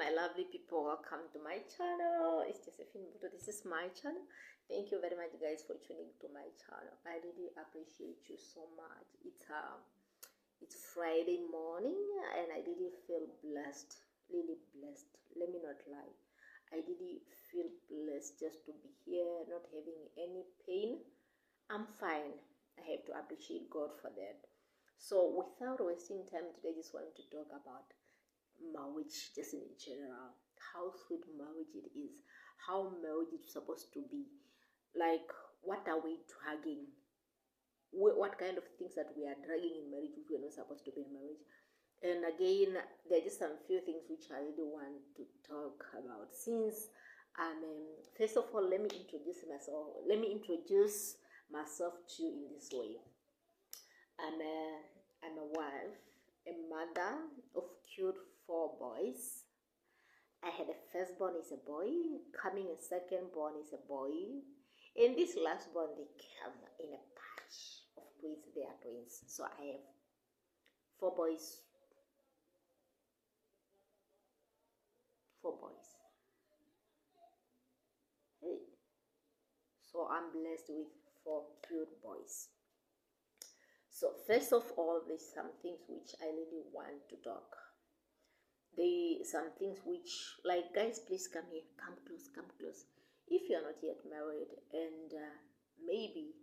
my lovely people, welcome to my channel. It's Josephina. This is my channel. Thank you very much, guys, for tuning to my channel. I really appreciate you so much. It's Friday morning and I really feel blessed, really blessed. Let me not lie, I really feel blessed just to be here, not having any pain. I'm fine. I have to appreciate God for that. So without wasting time today, I just want to talk about marriage just in general, how sweet marriage it is, how marriage is supposed to be, like what are we dragging, what kind of things that we are dragging in marriage which we're not supposed to be in marriage. And again, there are just some few things which I really want to talk about. Since first of all, let me introduce myself to you in this way. I'm a wife, a mother of cute 4 boys. I had a firstborn is a boy, coming a secondborn is a boy, and this lastborn they come in a patch of twins. They are twins. So I have 4 boys. 4 boys. Hey. So I'm blessed with 4 cute boys. So first of all, there's some things which I really want to talk. Some things which, like, guys, please come here, come close. If you're not yet married and maybe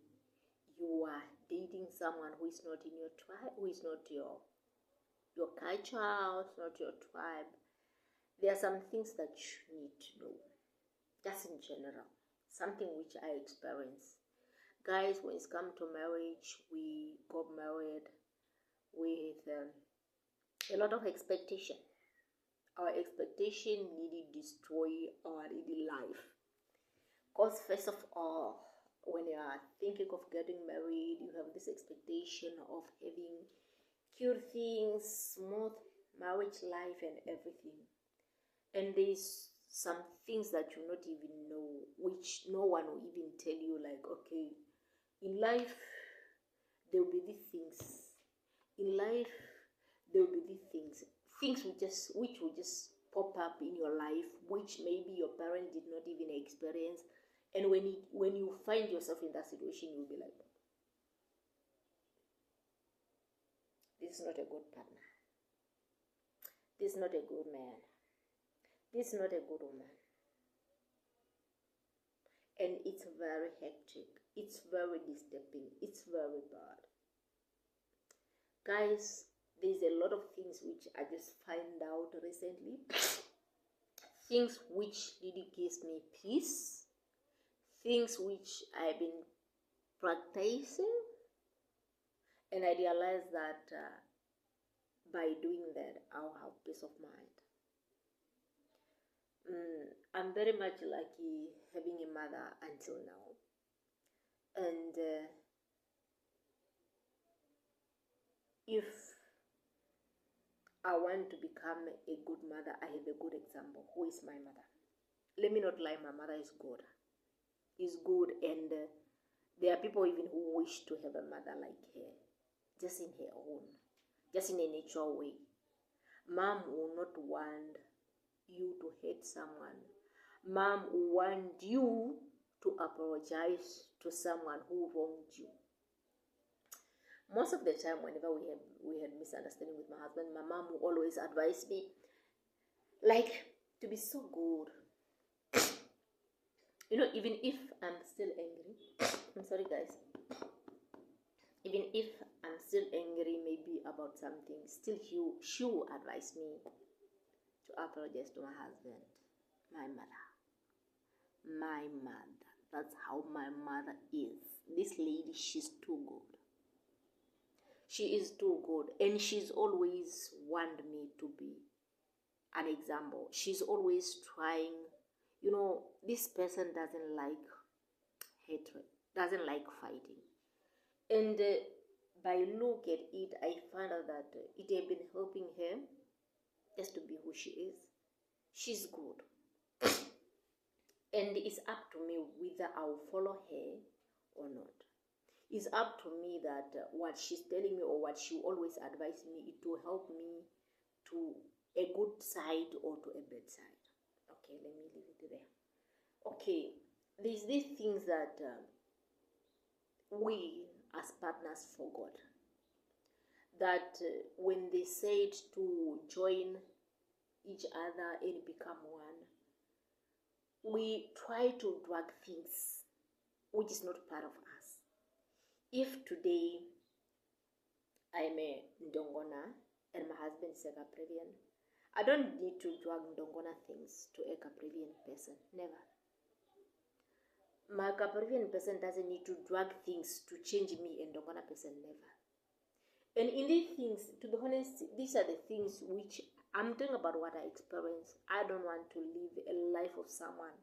you are dating someone who is not in your tribe, who is not your culture, it's not your tribe, there are some things that you need to know, just in general, something which I experience. Guys, when it's come to marriage, we got married with a lot of expectation. Our expectation really destroy our really life. Because first of all, when you are thinking of getting married, you have this expectation of having cute things, smooth marriage life and everything. And there's some things that you not even know, which no one will even tell you, like, okay, in life there will be these things. In life there will be these things which will just pop up in your life, which maybe your parents did not even experience. And when you find yourself in that situation, you'll be like, this is not a good partner, this is not a good man, this is not a good woman. And it's very hectic, it's very disturbing, it's very bad. Guys, there's a lot of things which I just find out recently. Things which really gives me peace. Things which I've been practicing. And I realized that by doing that, I'll have peace of mind. I'm very much lucky having a mother until now. And if I want to become a good mother, I have a good example. Who is my mother? Let me not lie, my mother is good. Is good, and there are people even who wish to have a mother like her, just in her own, just in a natural way. Mom will not want you to hate someone. Mom will want you to apologize to someone who wronged you. Most of the time, whenever we had misunderstanding with my husband, my mom will always advise me, like, to be so good. You know, even if I'm still angry, I'm sorry, guys. Even if I'm still angry, maybe about something, still she will advise me to apologize to my husband, my mother. My mother. That's how my mother is. This lady, she's too good. She is too good, and she's always wanted me to be an example. She's always trying, you know, this person doesn't like hatred, doesn't like fighting. And by look at it, I found out that it had been helping her just to be who she is. She's good. And it's up to me whether I'll follow her or not. It's up to me that what she's telling me or what she always advises me, it will help me to a good side or to a bad side. Okay, let me leave it there. Okay, there's these things that we as partners forgot. That when they said to join each other and become one, we try to drag things which is not part of us. If today I'm a Ndongona and my husband is a Caprivian, I don't need to drag Ndongona things to a Caprivian person. Never. My Caprivian person doesn't need to drag things to change me, and Ndongona person. Never. And in these things, to be honest, these are the things which I'm talking about what I experience. I don't want to live a life of someone.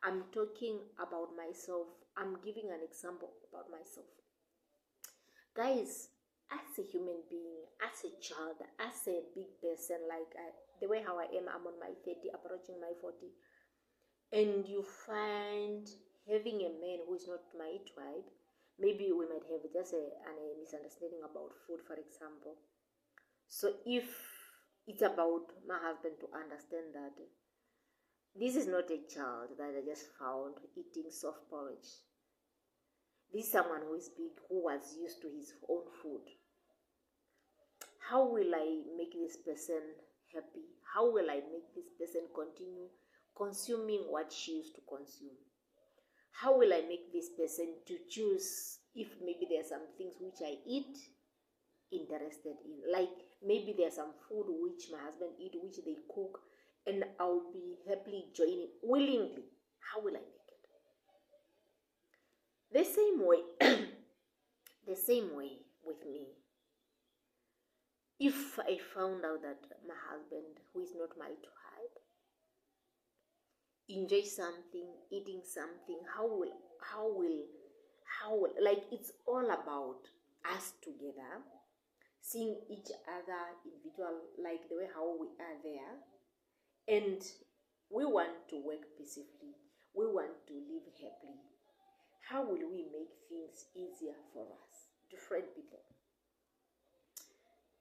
I'm talking about myself. I'm giving an example about myself. Guys, as a human being, as a child, as a big person, like the way how I am, I'm on my 30, approaching my 40. And you find having a man who is not my tribe, maybe we might have just a misunderstanding about food, for example. So if it's about my husband to understand that this is not a child that I just found eating soft porridge. This is someone who is big, who was used to his own food. How will I make this person happy? How will I make this person continue consuming what she used to consume? How will I make this person to choose if maybe there are some things which I eat interested in? Like maybe there's some food which my husband eat, which they cook, and I'll be happily joining willingly. How will I make it? The same way, the same way with me. If I found out that my husband, who is not my tribe, enjoy something, eating something, how will, like it's all about us together, seeing each other individual, like the way how we are there, and we want to work peacefully, we want to live happily. How will we make things easier for us, different people?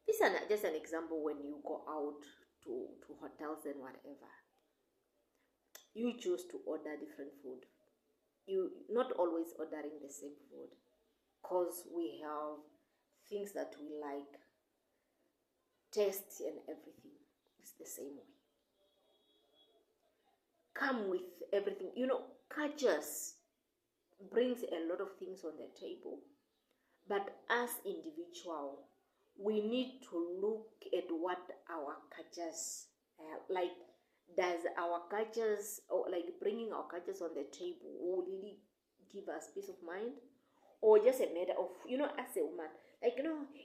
This is just an example. When you go out to hotels and whatever, you choose to order different food. You not always ordering the same food, because we have things that we like, taste and everything. It's the same way. Come with everything. Cultures brings a lot of things on the table, but as individual, we need to look at what our cultures like. Does our cultures, or like bringing our cultures on the table, will really give us peace of mind, or just a matter of as a woman, like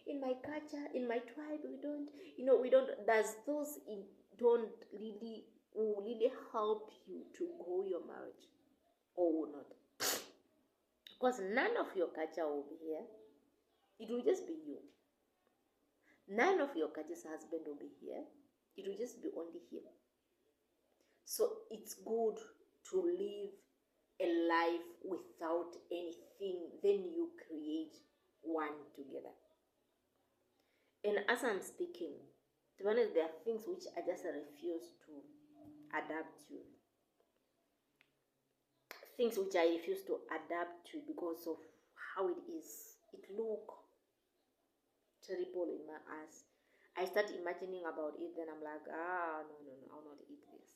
in my culture, in my tribe, we don't does those don't really will really help you to grow your marriage, or will not? Because none of your culture will be here. It will just be you. None of your culture's husband will be here. It will just be only him. So it's good to live a life without anything. Then you create one together. And as I'm speaking, to be honest, there are things which I just refuse to adapt to. Things which I refuse to adapt to because of how it is. It look terrible in my eyes. I start imagining about it, then I'm like, no, I'll not eat this.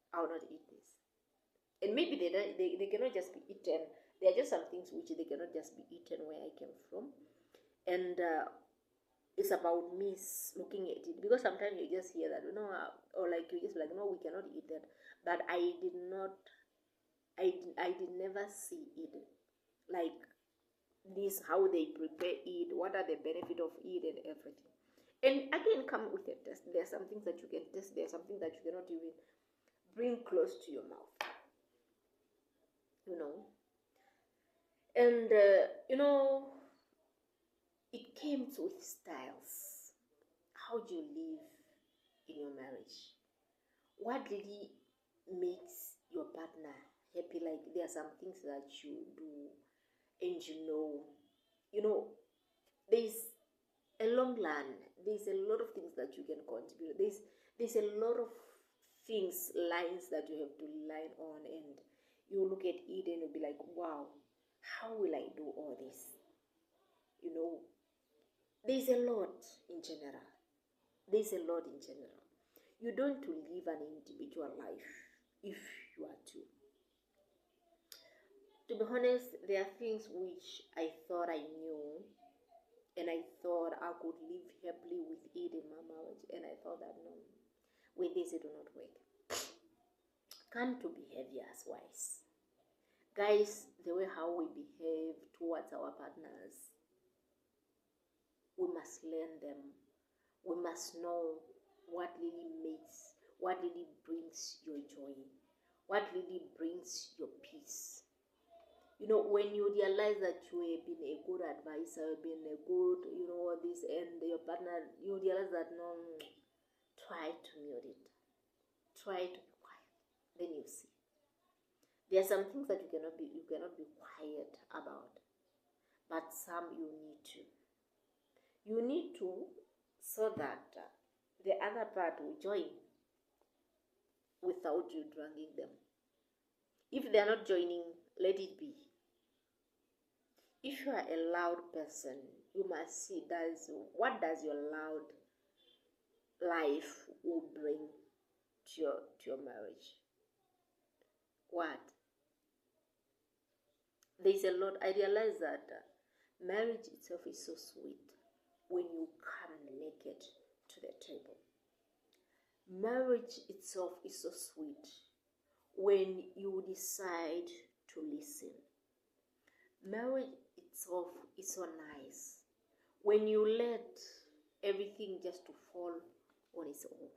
I'll not eat this. And maybe they cannot just be eaten. There are just some things which they cannot just be eaten where I came from. And it's about me looking at it, because sometimes you just hear that, or like you just like, no, we cannot eat that. But I did never see it like this, how they prepare it, what are the benefit of it and everything. And again, come with a test. There are some things that you can test, there are some things that you cannot even bring close to your mouth, and it came with styles. How do you live in your marriage? What really makes your partner happy? Like there are some things that you do, and there's a long run. There's a lot of things that you can contribute. There's a lot of things, lines that you have to line on, and you look at it and you'll be like, wow, how will I do all this? You know, there's a lot in general. There's a lot in general. You don't to live an individual life if you are to. To be honest, there are things which I thought I knew, and I thought I could live happily with it in my marriage, and I thought that no, with this it will not work. Come to behaviors wise. Guys, the way how we behave towards our partners, we must learn them. We must know what really makes, what really brings your joy, what really brings your peace. You know, when you realize that you have been a good advisor, been a good, this, and your partner, you realize that no, try to mute it. Try to be quiet. Then you see. There are some things that you cannot be quiet about. But some you need to. You need to, so that the other part will join without you dragging them. If they are not joining, let it be. If you are a loud person, you must see what does your loud life will bring to your marriage. What? There's a lot. I realize that marriage itself is so sweet when you come naked to the table. Marriage itself is so sweet when you decide to listen. Marriage itself is so nice when you let everything just to fall on its own.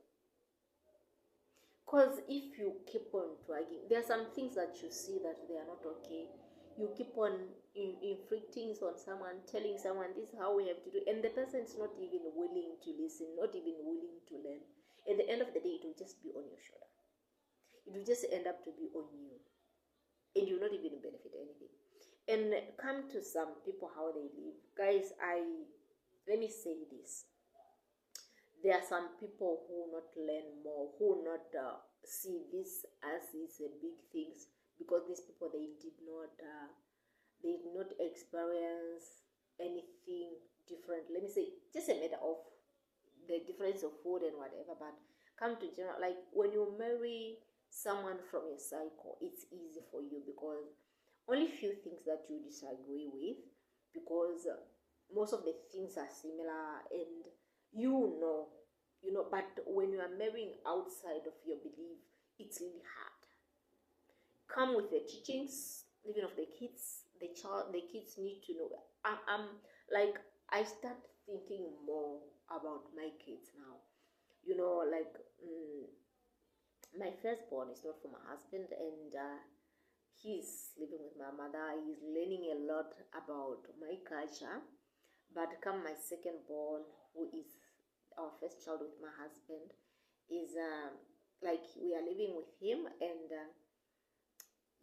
Because if you keep on dragging, there are some things that you see that they are not okay. You keep on inflicting on someone, telling someone this is how we have to do, and the person is not even willing to listen, not even willing to learn. At the end of the day, it will just be on your shoulder. It will just end up to be on you, and you will not even benefit anything. And come to some people, how they live. Guys, let me say this. There are some people who will not learn more, who will not see this as these big things, because these people, they did not experience anything different. Let me say, just a matter of the difference of food and whatever, but come to general, like when you marry someone from your cycle, it's easy for you because only few things that you disagree with, because most of the things are similar, and you know, but when you are marrying outside of your belief, it's really hard. Come with the teachings, even of the kids, the kids need to know. I start thinking more about my kids now. My firstborn is not from my husband, and he's living with my mother. He's learning a lot about my culture. But come my secondborn, who is our first child with my husband, is we are living with him, and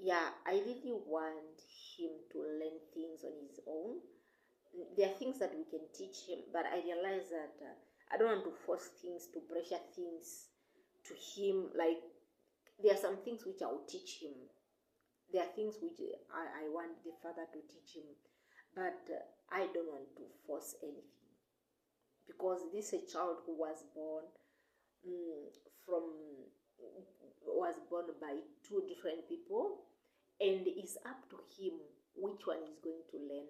I really want him to learn things on his own. There are things that we can teach him, but I realize that I don't want to force things, to pressure things to him. Like, there are some things which I will teach him. There are things which I want the father to teach him, but I don't want to force anything, because this is a child who was born by two different people, and it's up to him which one is going to learn.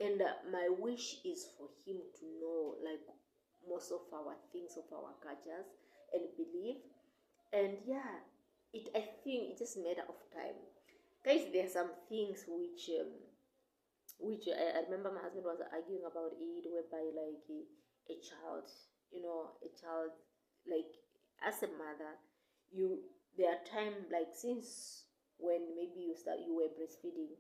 And my wish is for him to know, like, most of our things, of our cultures and belief. And I think it's just a matter of time. Guys, there are some things which I remember my husband was arguing about it, whereby like a child, like, as a mother, there are times, like, since when maybe you were breastfeeding,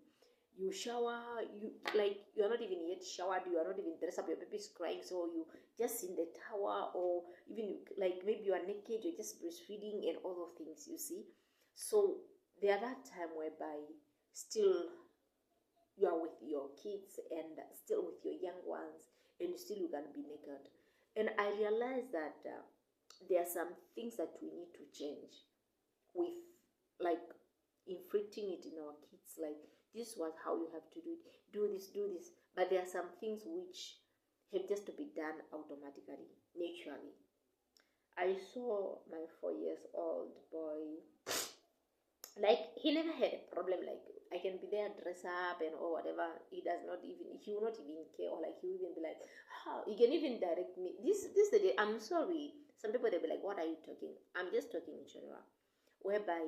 you shower, you're not even yet showered, you are not even dressed up, your baby is crying, so you just in the tower, or even like maybe you are naked, you're just breastfeeding and all those things, you see. So there are that time whereby still you are with your kids and still with your young ones, and still you can be naked. And I realized that there are some things that we need to change with, like inflicting it in our kids, like this was how you have to do this, do this. But there are some things which have just to be done automatically, naturally. I saw my 4 years old boy, like he never had a problem, like I can be there, dress up and or whatever. He will not even care, or like he will even be like, how, he can even direct me. This the day, I'm sorry. Some people, they'll be like, what are you talking? I'm just talking in general. Whereby,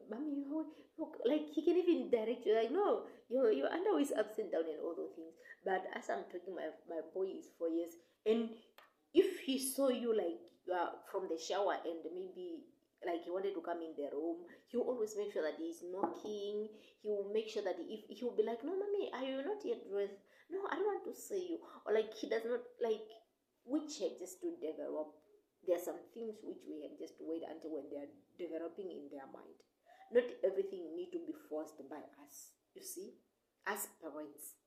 mommy, you look, like he can even direct you, like, no, your underwear is upside down and all those things. But as I'm talking, my boy is 4 years, and if he saw you, like you are from the shower and maybe like he wanted to come in the room, he will always make sure that he's knocking. He will make sure that if he will be like, no, mommy, are you not yet dressed? No, I don't want to see you. Or like he does not, like, which have just to develop. There are some things which we have just to wait until when they are developing in their mind. Not everything need to be forced by us. You see, as parents,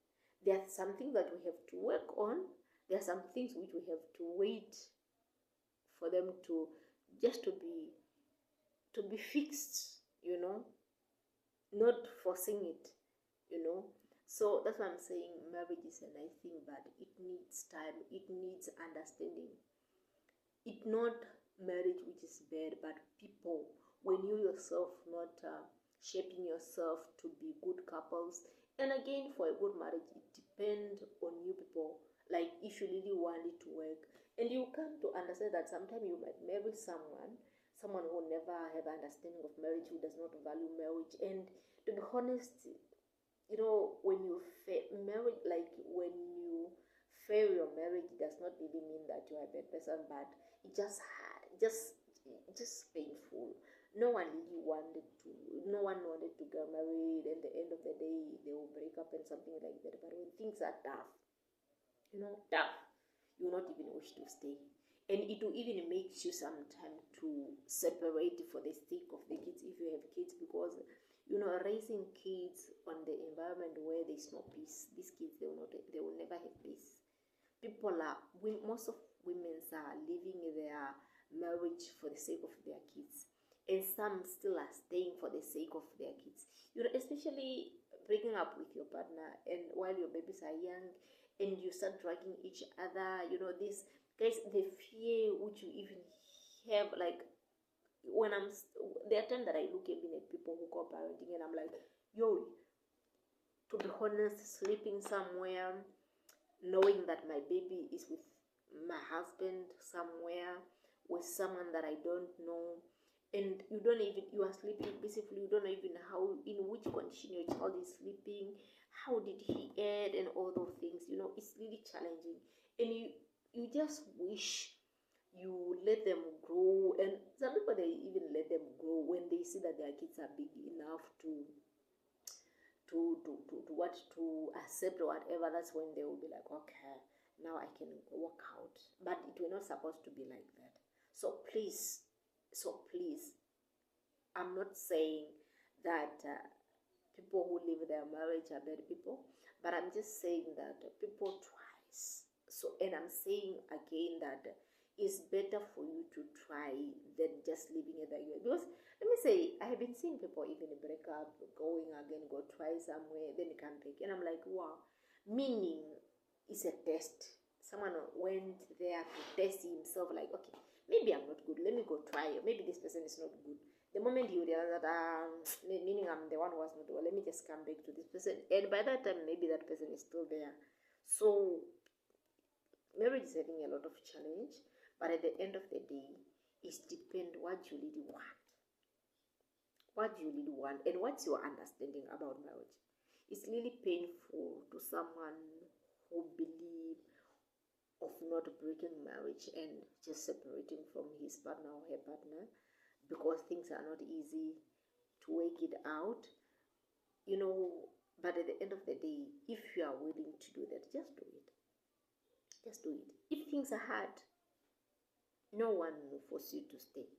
there are some things that we have to work on. There are some things which we have to wait for them to just to be fixed, not forcing it, so that's why I'm saying marriage is a nice thing, but it needs time, it needs understanding. It's not marriage which is bad, but people, when you yourself not shaping yourself to be good couples. And again, for a good marriage, it depends on you people, like if you really want it to work. And you come to understand that sometimes you might marry someone who never have understanding of marriage, who does not value marriage. And to be honest, when you marriage, like when you fail your marriage, it does not really mean that you are a bad person, but it just hard, just painful. No one wanted to get married, and the end of the day they will break up and something like that. But when things are tough, tough, you will not even wish to stay. And it will even make you sometimes to separate for the sake of the kids, if you have kids, because raising kids on the environment where there's no peace, these kids, they will never have peace. Most of women are leaving their marriage for the sake of their kids, and some still are staying for the sake of their kids. Especially breaking up with your partner, and while your babies are young, and you start dragging each other. This, guys, the fear which you even have, like when there are times that I look even at people who call parenting, and I'm like, yo, to be honest, sleeping somewhere, knowing that my baby is with my husband somewhere, with someone that I don't know, and you are sleeping peacefully, you don't know even how, in which condition your child is sleeping, how did he eat, and all those things. It's really challenging, and you just wish you let them grow. And some people, they even let them grow when they see that their kids are big enough to accept whatever. That's when they will be like, okay, now I can walk out. But it was not supposed to be like that. So please, I'm not saying that people who leave their marriage are bad people, but I'm just saying that people twice. So, and I'm saying again that it's better for you to try than just leaving it like that. Because let me say, I have been seeing people even break up, going again, go try somewhere, then come back, and I'm like, wow. Meaning, it's a test. Someone went there to test himself, like, okay, maybe I'm not good. Let me go try. Maybe this person is not good. The moment you realize that, meaning I'm the one who was not well, let me just come back to this person. And by that time, maybe that person is still there. So, marriage is having a lot of challenge. But at the end of the day, it depends what you really want. What you really want, and what's your understanding about marriage. It's really painful to someone who believes of not breaking marriage and just separating from his partner or her partner, because things are not easy to work it out. But at the end of the day, if you are willing to do that, just do it. Just do it. If things are hard, no one will force you to stay.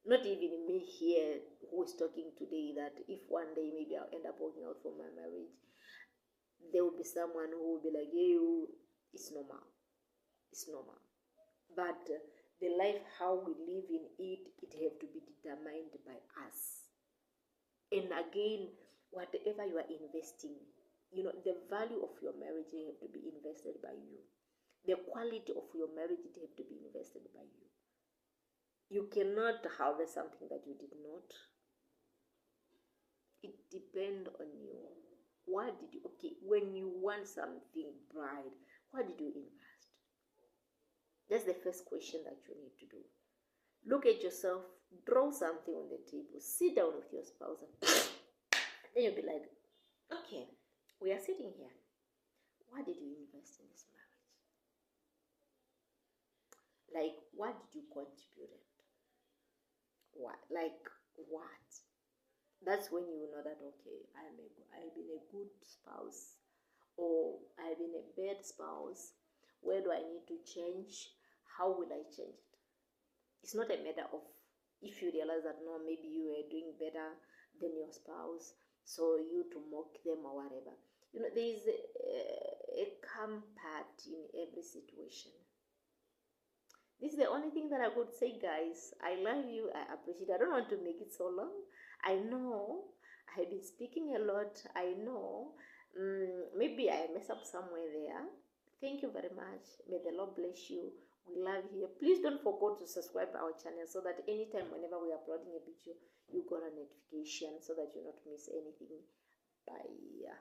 Not even me here who is talking today, that if one day maybe I'll end up walking out from my marriage, there will be someone who will be like, hey, it's normal. It's normal. But the life how we live in it, it have to be determined by us. And again, whatever you are investing, the value of your marriage have to be invested by you. The quality of your marriage, it have to be invested by you. You cannot harvest something that you did not. It depends on you. What did you, okay, when you want something bright, what did you invest? That's the first question that you need to do. Look at yourself, draw something on the table, sit down with your spouse, and then you'll be like, okay, we are sitting here. What did you invest in this marriage? Like, what did you contribute? What? Like, what? That's when you know that, okay, I've been a good spouse, or I've been a bad spouse. Where do I need to change? How will I change it? It's not a matter of if you realize that, no, maybe you are doing better than your spouse, so you to mock them or whatever. There is a calm part in every situation. This is the only thing that I could say, guys. I love you. I appreciate it. I don't want to make it so long. I know I have been speaking a lot. I know maybe I mess up somewhere there. Thank you very much. May the Lord bless you. We love you. Please don't forget to subscribe to our channel so that anytime whenever we are uploading a video, you got a notification so that you not miss anything. Bye.